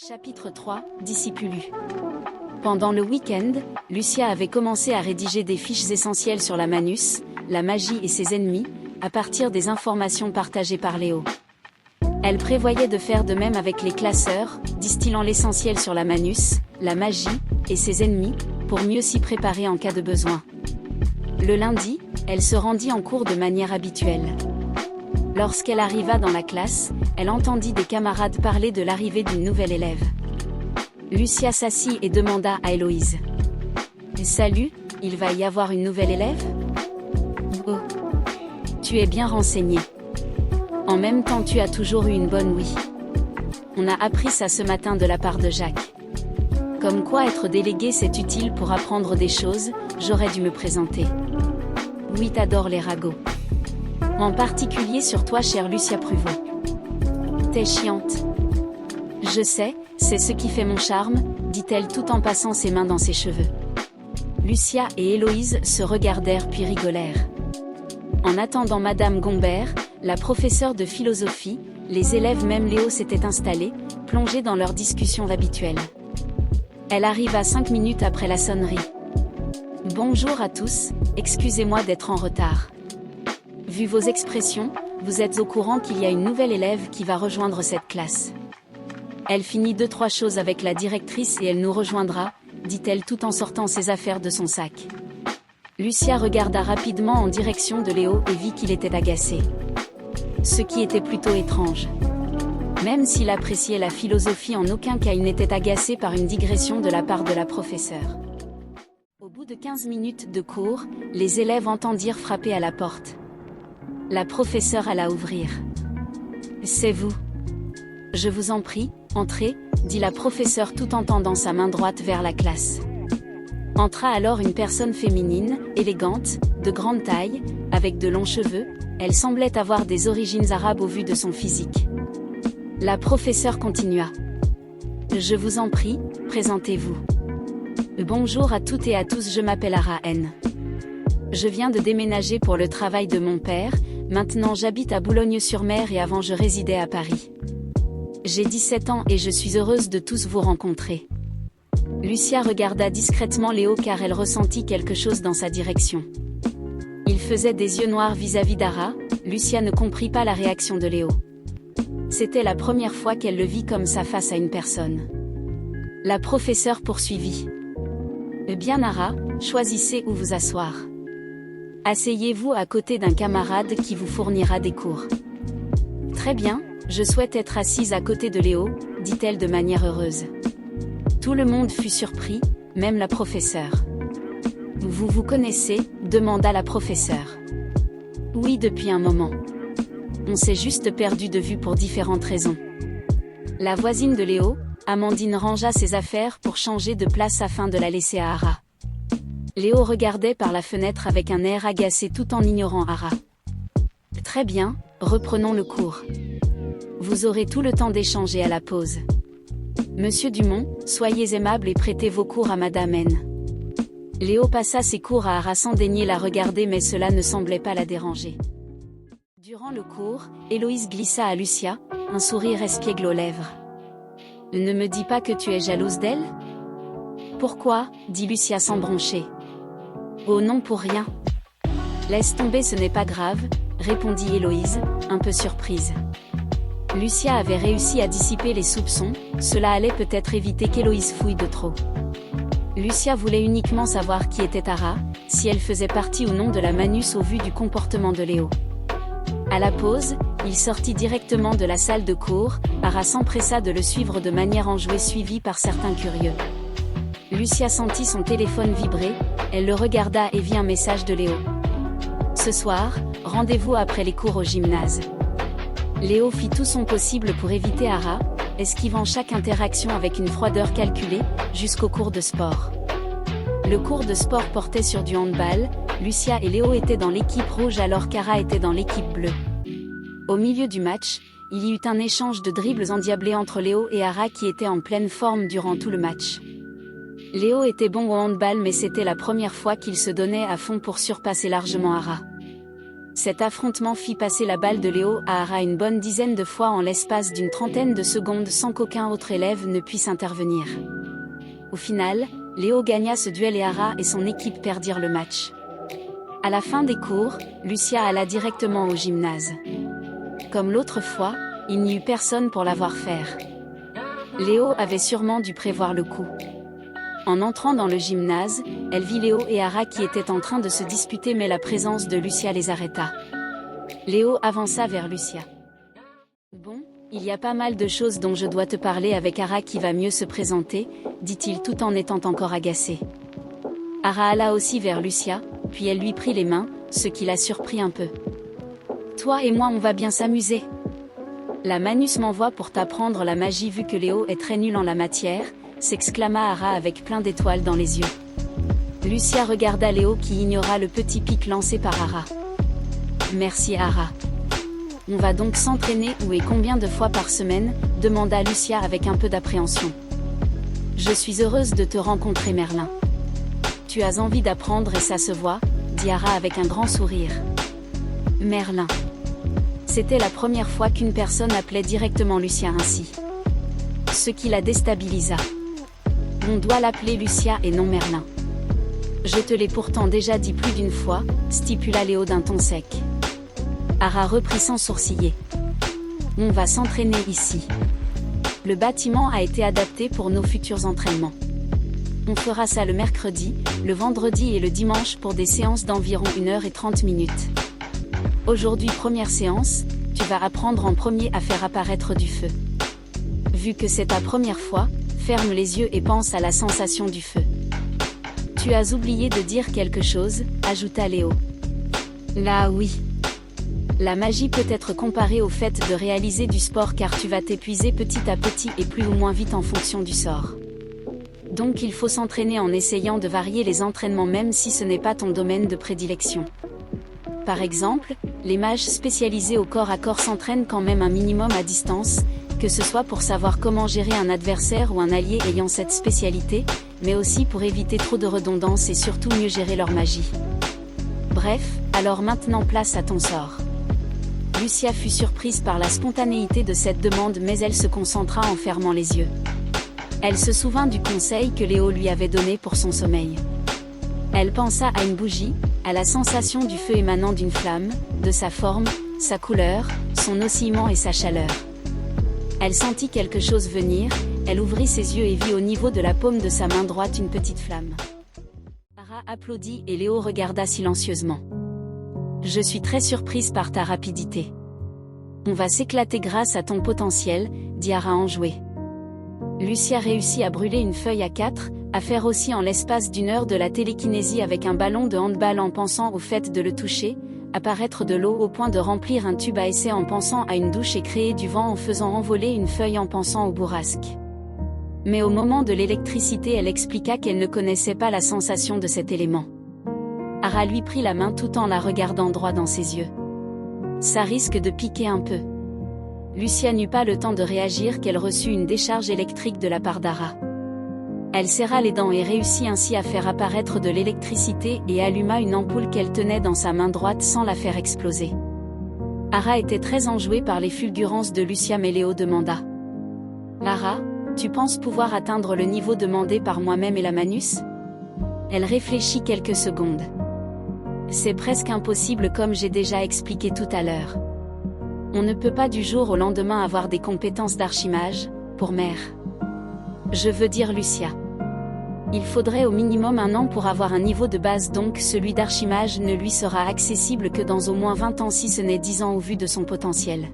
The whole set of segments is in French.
Chapitre 3, Discipulu. Pendant le week-end, Lucia avait commencé à rédiger des fiches essentielles sur la Manus, la magie et ses ennemis, à partir des informations partagées par Léo. Elle prévoyait de faire de même avec les classeurs, distillant l'essentiel sur la Manus, la magie et ses ennemis, pour mieux s'y préparer en cas de besoin. Le lundi, elle se rendit en cours de manière habituelle. Lorsqu'elle arriva dans la classe, elle entendit des camarades parler de l'arrivée d'une nouvelle élève. Lucia s'assit et demanda à Héloïse. « Salut, il va y avoir une nouvelle élève ? Oh, tu es bien renseignée. En même temps tu as toujours eu une bonne oui. On a appris ça ce matin de la part de Jacques. Comme quoi être délégué c'est utile pour apprendre des choses, j'aurais dû me présenter. Oui, t'adores les ragots. En particulier sur toi, chère Lucia Pruvot. T'es chiante. Je sais, c'est ce qui fait mon charme, dit-elle tout en passant ses mains dans ses cheveux. Lucia et Héloïse se regardèrent puis rigolèrent. En attendant Madame Gombert, la professeure de philosophie, les élèves même Léo s'étaient installés, plongés dans leurs discussions habituelles. Elle arriva 5 minutes après la sonnerie. Bonjour à tous, excusez-moi d'être en retard. Vu vos expressions, vous êtes au courant qu'il y a une nouvelle élève qui va rejoindre cette classe. Elle finit 2-3 choses avec la directrice et elle nous rejoindra, dit-elle tout en sortant ses affaires de son sac. Lucia regarda rapidement en direction de Léo et vit qu'il était agacé. Ce qui était plutôt étrange. Même s'il appréciait la philosophie, en aucun cas il n'était agacé par une digression de la part de la professeure. Au bout de 15 minutes de cours, les élèves entendirent frapper à la porte. La professeure alla ouvrir. « C'est vous. Je vous en prie, entrez, dit la professeure tout en tendant sa main droite vers la classe. Entra alors une personne féminine, élégante, de grande taille, avec de longs cheveux, elle semblait avoir des origines arabes au vu de son physique. La professeure continua. « Je vous en prie, présentez-vous. Bonjour à toutes et à tous, je m'appelle Ara N. Je viens de déménager pour le travail de mon père, maintenant j'habite à Boulogne-sur-Mer et avant je résidais à Paris. J'ai 17 ans et je suis heureuse de tous vous rencontrer. » Lucia regarda discrètement Léo car elle ressentit quelque chose dans sa direction. Il faisait des yeux noirs vis-à-vis d'Ara, Lucia ne comprit pas la réaction de Léo. C'était la première fois qu'elle le vit comme ça face à une personne. La professeure poursuivit. « Bien Ara, choisissez où vous asseoir. Asseyez-vous à côté d'un camarade qui vous fournira des cours. » « Très bien, je souhaite être assise à côté de Léo, dit-elle de manière heureuse. Tout le monde fut surpris, même la professeure. « Vous vous connaissez ?» demanda la professeure. « Oui, depuis un moment. On s'est juste perdu de vue pour différentes raisons. » La voisine de Léo, Amandine, rangea ses affaires pour changer de place afin de la laisser à Ara. Léo regardait par la fenêtre avec un air agacé tout en ignorant Ara. « Très bien, reprenons le cours. Vous aurez tout le temps d'échanger à la pause. Monsieur Dumont, soyez aimable et prêtez vos cours à Madame N. » Léo passa ses cours à Ara sans daigner la regarder, mais cela ne semblait pas la déranger. Durant le cours, Héloïse glissa à Lucia, un sourire espiègle aux lèvres. « Ne me dis pas que tu es jalouse d'elle ? » ?»« Pourquoi ?» dit Lucia sans broncher. « Oh non, pour rien. »« Laisse tomber, ce n'est pas grave, » répondit Héloïse, un peu surprise. Lucia avait réussi à dissiper les soupçons, cela allait peut-être éviter qu'Héloïse fouille de trop. Lucia voulait uniquement savoir qui était Ara, si elle faisait partie ou non de la Manus au vu du comportement de Léo. À la pause, il sortit directement de la salle de cours, Ara s'empressa de le suivre de manière enjouée suivie par certains curieux. Lucia sentit son téléphone vibrer, elle le regarda et vit un message de Léo. « Ce soir, rendez-vous après les cours au gymnase. » Léo fit tout son possible pour éviter Ara, esquivant chaque interaction avec une froideur calculée, jusqu'au cours de sport. Le cours de sport portait sur du handball, Lucia et Léo étaient dans l'équipe rouge alors qu'Ara était dans l'équipe bleue. Au milieu du match, il y eut un échange de dribbles endiablés entre Léo et Ara qui étaient en pleine forme durant tout le match. Léo était bon au handball mais c'était la première fois qu'il se donnait à fond pour surpasser largement Ara. Cet affrontement fit passer la balle de Léo à Ara une bonne dizaine de fois en l'espace d'une trentaine de secondes sans qu'aucun autre élève ne puisse intervenir. Au final, Léo gagna ce duel et Ara et son équipe perdirent le match. À la fin des cours, Lucia alla directement au gymnase. Comme l'autre fois, il n'y eut personne pour la voir faire. Léo avait sûrement dû prévoir le coup. En entrant dans le gymnase, elle vit Léo et Ara qui étaient en train de se disputer mais la présence de Lucia les arrêta. Léo avança vers Lucia. « Bon, il y a pas mal de choses dont je dois te parler avec Ara qui va mieux se présenter, dit-il tout en étant encore agacé. Ara alla aussi vers Lucia, puis elle lui prit les mains, ce qui la surprit un peu. « Toi et moi on va bien s'amuser. La Manus m'envoie pour t'apprendre la magie vu que Léo est très nul en la matière, s'exclama Ara avec plein d'étoiles dans les yeux. Lucia regarda Léo qui ignora le petit pic lancé par Ara. Merci Ara. On va donc s'entraîner où et combien de fois par semaine, demanda Lucia avec un peu d'appréhension. Je suis heureuse de te rencontrer Merlin. Tu as envie d'apprendre et ça se voit, dit Ara avec un grand sourire. Merlin. C'était la première fois qu'une personne appelait directement Lucia ainsi. Ce qui la déstabilisa. On doit l'appeler Lucia et non Merlin. Je te l'ai pourtant déjà dit plus d'une fois, stipula Léo d'un ton sec. Ara reprit sans sourciller. On va s'entraîner ici. Le bâtiment a été adapté pour nos futurs entraînements. On fera ça le mercredi, le vendredi et le dimanche pour des séances d'environ 1h30. Aujourd'hui première séance, tu vas apprendre en premier à faire apparaître du feu. Vu que c'est ta première fois, ferme les yeux et pense à la sensation du feu. Tu as oublié de dire quelque chose, ajouta Léo. Là oui. La magie peut être comparée au fait de réaliser du sport car tu vas t'épuiser petit à petit et plus ou moins vite en fonction du sort. Donc il faut s'entraîner en essayant de varier les entraînements même si ce n'est pas ton domaine de prédilection. Par exemple, les mages spécialisés au corps à corps s'entraînent quand même un minimum à distance, que ce soit pour savoir comment gérer un adversaire ou un allié ayant cette spécialité, mais aussi pour éviter trop de redondance et surtout mieux gérer leur magie. Bref, alors maintenant place à ton sort. Lucia fut surprise par la spontanéité de cette demande mais elle se concentra en fermant les yeux. Elle se souvint du conseil que Léo lui avait donné pour son sommeil. Elle pensa à une bougie, à la sensation du feu émanant d'une flamme, de sa forme, sa couleur, son oscillement et sa chaleur. Elle sentit quelque chose venir, elle ouvrit ses yeux et vit au niveau de la paume de sa main droite une petite flamme. Ara applaudit et Léo regarda silencieusement. Je suis très surprise par ta rapidité. On va s'éclater grâce à ton potentiel, dit Ara enjoué. Lucia réussit à brûler une feuille à 4, à faire aussi en l'espace d'une heure de la télékinésie avec un ballon de handball en pensant au fait de le toucher, apparaître de l'eau au point de remplir un tube à essai en pensant à une douche et créer du vent en faisant envoler une feuille en pensant au bourrasque. Mais au moment de l'électricité elle expliqua qu'elle ne connaissait pas la sensation de cet élément. Ara lui prit la main tout en la regardant droit dans ses yeux. Ça risque de piquer un peu. Lucia n'eut pas le temps de réagir qu'elle reçut une décharge électrique de la part d'Ara. Elle serra les dents et réussit ainsi à faire apparaître de l'électricité et alluma une ampoule qu'elle tenait dans sa main droite sans la faire exploser. Ara était très enjouée par les fulgurances de Lucia mais Léo demanda. Ara, tu penses pouvoir atteindre le niveau demandé par moi-même et la Manus ? Elle réfléchit quelques secondes. C'est presque impossible comme j'ai déjà expliqué tout à l'heure. On ne peut pas du jour au lendemain avoir des compétences d'archimage, pour mère. Je veux dire Lucia. Il faudrait au minimum 1 an pour avoir un niveau de base donc celui d'archimage ne lui sera accessible que dans au moins 20 ans si ce n'est 10 ans au vu de son potentiel.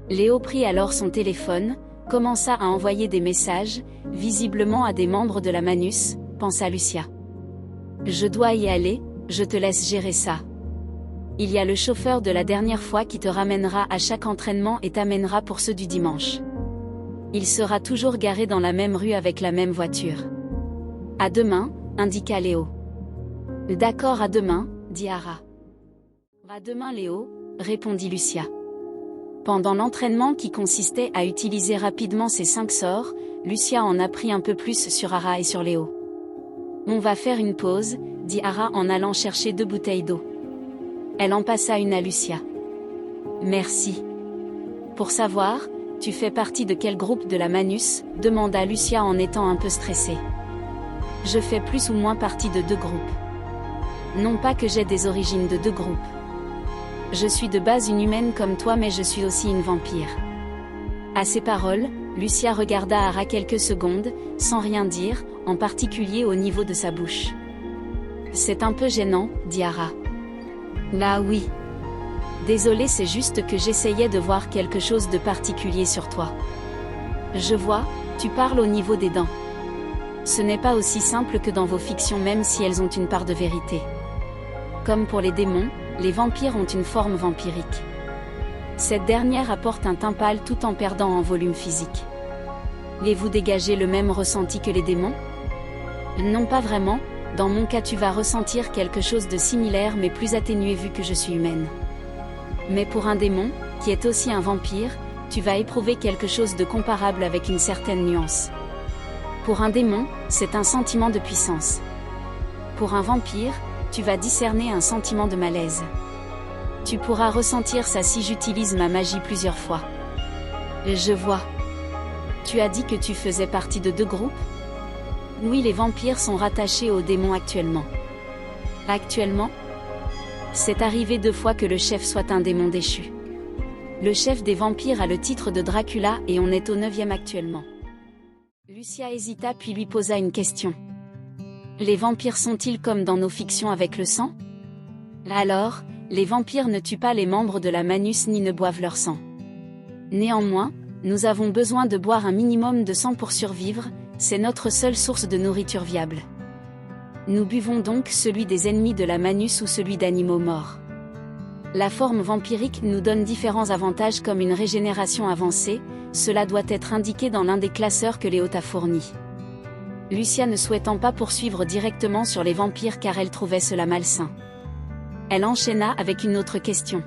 Léo prit alors son téléphone, commença à envoyer des messages, visiblement à des membres de la Manus, pensa Lucia. Je dois y aller, je te laisse gérer ça. Il y a le chauffeur de la dernière fois qui te ramènera à chaque entraînement et t'amènera pour ceux du dimanche. Il sera toujours garé dans la même rue avec la même voiture. À demain, indiqua Léo. D'accord à demain, dit Ara. À demain Léo, répondit Lucia. Pendant l'entraînement qui consistait à utiliser rapidement ses 5 sorts, Lucia en apprit un peu plus sur Ara et sur Léo. On va faire une pause, dit Ara en allant chercher 2 bouteilles d'eau. Elle en passa une à Lucia. Merci. Pour savoir, tu fais partie de quel groupe de la Manus, demanda Lucia en étant un peu stressée. Je fais plus ou moins partie de 2 groupes. Non pas que j'ai des origines de 2 groupes. Je suis de base une humaine comme toi mais je suis aussi une vampire. À ces paroles, Lucia regarda Ara quelques secondes, sans rien dire, en particulier au niveau de sa bouche. C'est un peu gênant, dit Ara. Là oui. Désolée, c'est juste que j'essayais de voir quelque chose de particulier sur toi. Je vois, tu parles au niveau des dents. Ce n'est pas aussi simple que dans vos fictions même si elles ont une part de vérité. Comme pour les démons, les vampires ont une forme vampirique. Cette dernière apporte un teint pâle tout en perdant en volume physique. Et vous dégagez le même ressenti que les démons? Non pas vraiment, dans mon cas tu vas ressentir quelque chose de similaire mais plus atténué vu que je suis humaine. Mais pour un démon, qui est aussi un vampire, tu vas éprouver quelque chose de comparable avec une certaine nuance. Pour un démon, c'est un sentiment de puissance. Pour un vampire, tu vas discerner un sentiment de malaise. Tu pourras ressentir ça si j'utilise ma magie plusieurs fois. Je vois. Tu as dit que tu faisais partie de 2 groupes? Oui, les vampires sont rattachés aux démons actuellement. Actuellement? C'est arrivé 2 fois que le chef soit un démon déchu. Le chef des vampires a le titre de Dracula et on est au 9e actuellement. Lucia hésita puis lui posa une question. Les vampires sont-ils comme dans nos fictions avec le sang? Alors, les vampires ne tuent pas les membres de la Manus ni ne boivent leur sang. Néanmoins, nous avons besoin de boire un minimum de sang pour survivre, c'est notre seule source de nourriture viable. Nous buvons donc celui des ennemis de la Manus ou celui d'animaux morts. La forme vampirique nous donne différents avantages comme une régénération avancée, cela doit être indiqué dans l'un des classeurs que Léo t'a fourni. Lucia ne souhaitant pas poursuivre directement sur les vampires car elle trouvait cela malsain. Elle enchaîna avec une autre question.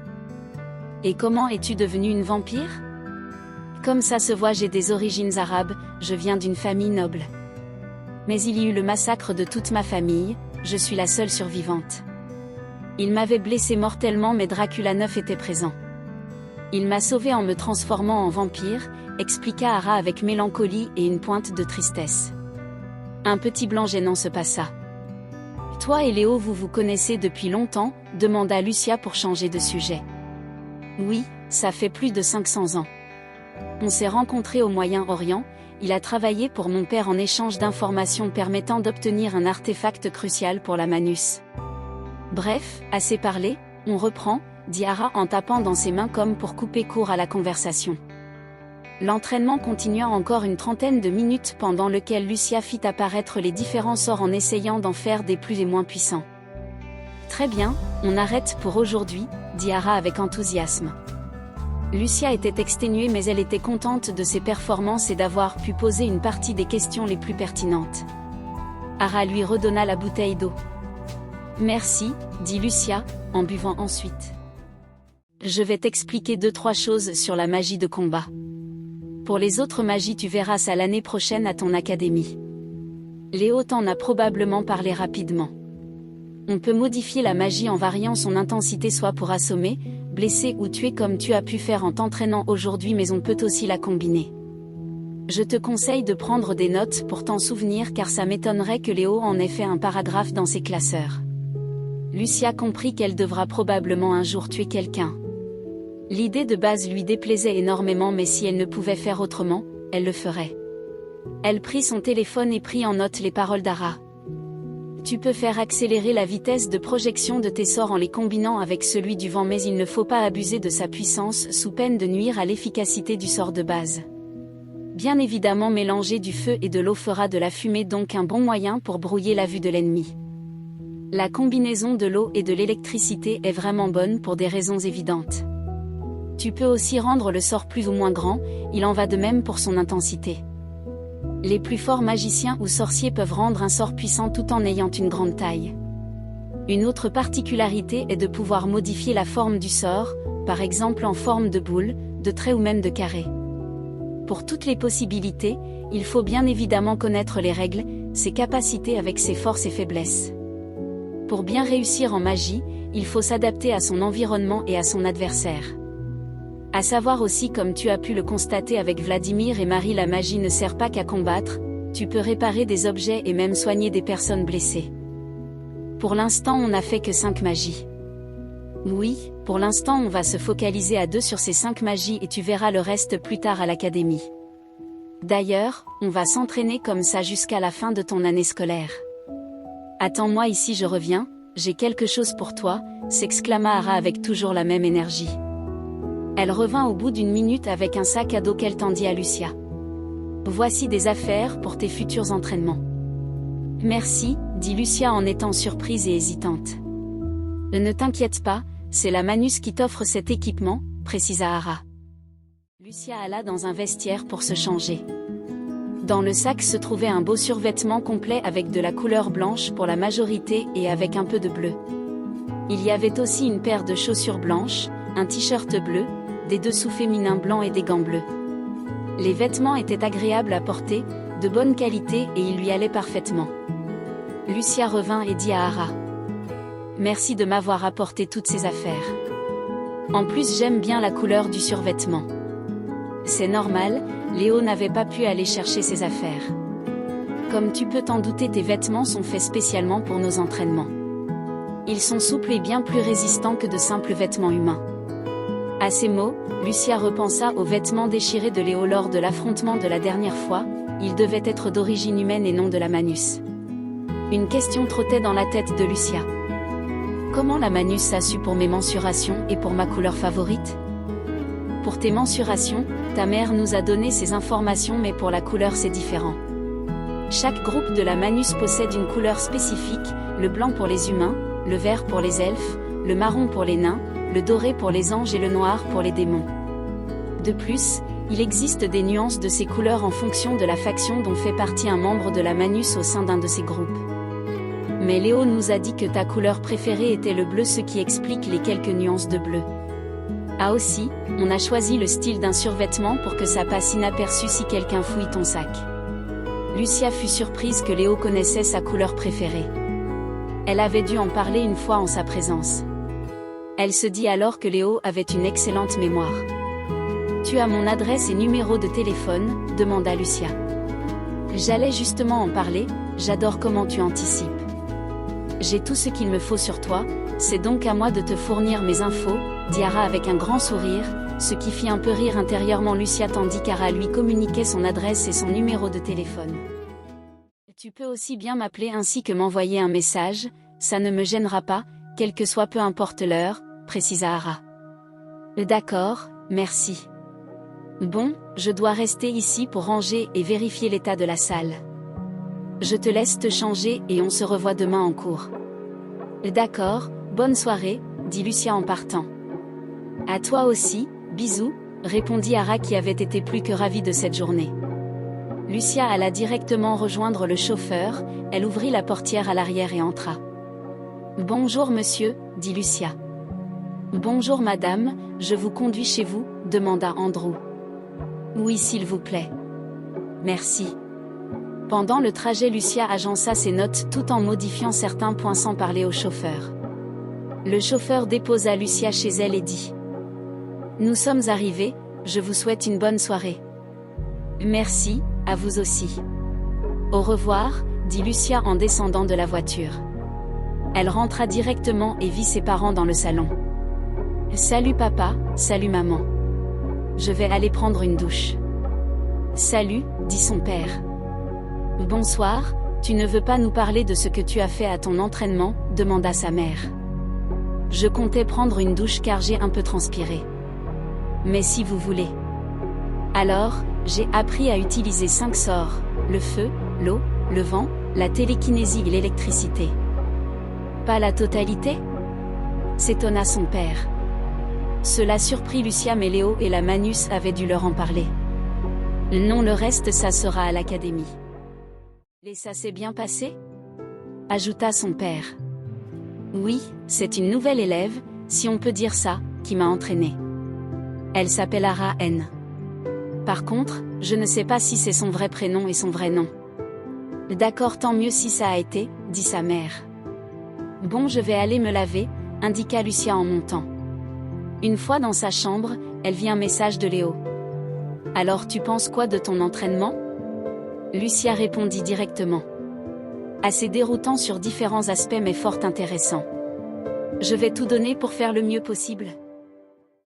Et comment es-tu devenue une vampire? Comme ça se voit, j'ai des origines arabes, je viens d'une famille noble. Mais il y eut le massacre de toute ma famille, je suis la seule survivante. Il m'avait blessé mortellement mais Dracula 9 était présent. Il m'a sauvée en me transformant en vampire, expliqua Ara avec mélancolie et une pointe de tristesse. Un petit blanc gênant se passa. Toi et Léo vous connaissez depuis longtemps, demanda Lucia pour changer de sujet. Oui, ça fait plus de 500 ans. On s'est rencontrés au Moyen-Orient, il a travaillé pour mon père en échange d'informations permettant d'obtenir un artefact crucial pour la Manus. Bref, assez parlé, on reprend, dit Ara en tapant dans ses mains comme pour couper court à la conversation. L'entraînement continua encore une trentaine de minutes pendant lequel Lucia fit apparaître les différents sorts en essayant d'en faire des plus et moins puissants. Très bien, on arrête pour aujourd'hui, dit Ara avec enthousiasme. Lucia était exténuée mais elle était contente de ses performances et d'avoir pu poser une partie des questions les plus pertinentes. Ara lui redonna la bouteille d'eau. Merci, dit Lucia, en buvant ensuite. Je vais t'expliquer 2-3 choses sur la magie de combat. Pour les autres magies tu verras ça l'année prochaine à ton académie. Léo t'en a probablement parlé rapidement. On peut modifier la magie en variant son intensité soit pour assommer, blesser ou tuer comme tu as pu faire en t'entraînant aujourd'hui mais on peut aussi la combiner. Je te conseille de prendre des notes pour t'en souvenir car ça m'étonnerait que Léo en ait fait un paragraphe dans ses classeurs. Lucia comprit qu'elle devra probablement un jour tuer quelqu'un. L'idée de base lui déplaisait énormément mais si elle ne pouvait faire autrement, elle le ferait. Elle prit son téléphone et prit en note les paroles d'Ara. Tu peux faire accélérer la vitesse de projection de tes sorts en les combinant avec celui du vent mais il ne faut pas abuser de sa puissance sous peine de nuire à l'efficacité du sort de base. Bien évidemment mélanger du feu et de l'eau fera de la fumée donc un bon moyen pour brouiller la vue de l'ennemi. La combinaison de l'eau et de l'électricité est vraiment bonne pour des raisons évidentes. Tu peux aussi rendre le sort plus ou moins grand, il en va de même pour son intensité. Les plus forts magiciens ou sorciers peuvent rendre un sort puissant tout en ayant une grande taille. Une autre particularité est de pouvoir modifier la forme du sort, par exemple en forme de boule, de trait ou même de carré. Pour toutes les possibilités, il faut bien évidemment connaître les règles, ses capacités avec ses forces et faiblesses. Pour bien réussir en magie, il faut s'adapter à son environnement et à son adversaire. À savoir aussi, comme tu as pu le constater avec Vladimir et Marie, la magie ne sert pas qu'à combattre, tu peux réparer des objets et même soigner des personnes blessées. Pour l'instant on n'a fait que 5 magies. Oui, pour l'instant on va se focaliser à 2 sur ces 5 magies et tu verras le reste plus tard à l'académie. D'ailleurs, on va s'entraîner comme ça jusqu'à la fin de ton année scolaire. Attends-moi ici, je reviens, j'ai quelque chose pour toi, s'exclama Ara avec toujours la même énergie. Elle revint au bout d'une minute avec un sac à dos qu'elle tendit à Lucia. Voici des affaires pour tes futurs entraînements. Merci, dit Lucia en étant surprise et hésitante. Ne t'inquiète pas, c'est la Manus qui t'offre cet équipement, précisa Ara. Lucia alla dans un vestiaire pour se changer. Dans le sac se trouvait un beau survêtement complet avec de la couleur blanche pour la majorité et avec un peu de bleu. Il y avait aussi une paire de chaussures blanches, un t-shirt bleu, des dessous féminins blancs et des gants bleus. Les vêtements étaient agréables à porter, de bonne qualité et ils lui allaient parfaitement. Lucia revint et dit à Ara. Merci de m'avoir apporté toutes ces affaires. En plus j'aime bien la couleur du survêtement. C'est normal, Léo n'avait pas pu aller chercher ses affaires. Comme tu peux t'en douter, tes vêtements sont faits spécialement pour nos entraînements. Ils sont souples et bien plus résistants que de simples vêtements humains. À ces mots, Lucia repensa aux vêtements déchirés de Léo lors de l'affrontement de la dernière fois, ils devaient être d'origine humaine et non de la Manus. Une question trottait dans la tête de Lucia. Comment la Manus a su pour mes mensurations et pour ma couleur favorite ? Pour tes mensurations, ta mère nous a donné ces informations, mais pour la couleur c'est différent. Chaque groupe de la Manus possède une couleur spécifique, le blanc pour les humains, le vert pour les elfes, le marron pour les nains, le doré pour les anges et le noir pour les démons. De plus, il existe des nuances de ces couleurs en fonction de la faction dont fait partie un membre de la Manus au sein d'un de ces groupes. Mais Léo nous a dit que ta couleur préférée était le bleu, ce qui explique les quelques nuances de bleu. Ah aussi, on a choisi le style d'un survêtement pour que ça passe inaperçu si quelqu'un fouille ton sac. Lucia fut surprise que Léo connaissait sa couleur préférée. Elle avait dû en parler une fois en sa présence. Elle se dit alors que Léo avait une excellente mémoire. Tu as mon adresse et numéro de téléphone, demanda Lucia. J'allais justement en parler, j'adore comment tu anticipes. J'ai tout ce qu'il me faut sur toi, c'est donc à moi de te fournir mes infos, dit Ara avec un grand sourire, ce qui fit un peu rire intérieurement Lucia tandis qu'Ara lui communiquait son adresse et son numéro de téléphone. Tu peux aussi bien m'appeler ainsi que m'envoyer un message, ça ne me gênera pas, quelle que soit peu importe l'heure, précisa Ara. D'accord, merci. Bon, je dois rester ici pour ranger et vérifier l'état de la salle. Je te laisse te changer et on se revoit demain en cours. D'accord, bonne soirée, dit Lucia en partant. À toi aussi, bisous, répondit Ara qui avait été plus que ravie de cette journée. Lucia alla directement rejoindre le chauffeur, elle ouvrit la portière à l'arrière et entra. Bonjour monsieur, dit Lucia. Bonjour madame, je vous conduis chez vous, demanda Andrew. Oui s'il vous plaît. Merci. Pendant le trajet Lucia agença ses notes tout en modifiant certains points sans parler au chauffeur. Le chauffeur déposa Lucia chez elle et dit « Nous sommes arrivés, je vous souhaite une bonne soirée. » Merci, à vous aussi. Au revoir, dit Lucia en descendant de la voiture. Elle rentra directement et vit ses parents dans le salon. « Salut papa, salut maman. Je vais aller prendre une douche. »« Salut, » dit son père. « Bonsoir, tu ne veux pas nous parler de ce que tu as fait à ton entraînement ?» demanda sa mère. « Je comptais prendre une douche car j'ai un peu transpiré. Mais si vous voulez. » Alors, j'ai appris à utiliser 5 sorts, le feu, l'eau, le vent, la télékinésie et l'électricité. Pas la totalité ? S'étonna son père. Cela surprit Lucia mais Léo et la Manus avaient dû leur en parler. Non, le reste ça sera à l'académie. Et ça s'est bien passé ? Ajouta son père. Oui, c'est une nouvelle élève, si on peut dire ça, qui m'a entraînée. Elle s'appellera N. Par contre, je ne sais pas si c'est son vrai prénom et son vrai nom. D'accord, tant mieux si ça a été, dit sa mère. Bon, je vais aller me laver, indiqua Lucia en montant. Une fois dans sa chambre, elle vit un message de Léo. Alors tu penses quoi de ton entraînement? Lucia répondit directement. Assez déroutant sur différents aspects mais fort intéressant. Je vais tout donner pour faire le mieux possible.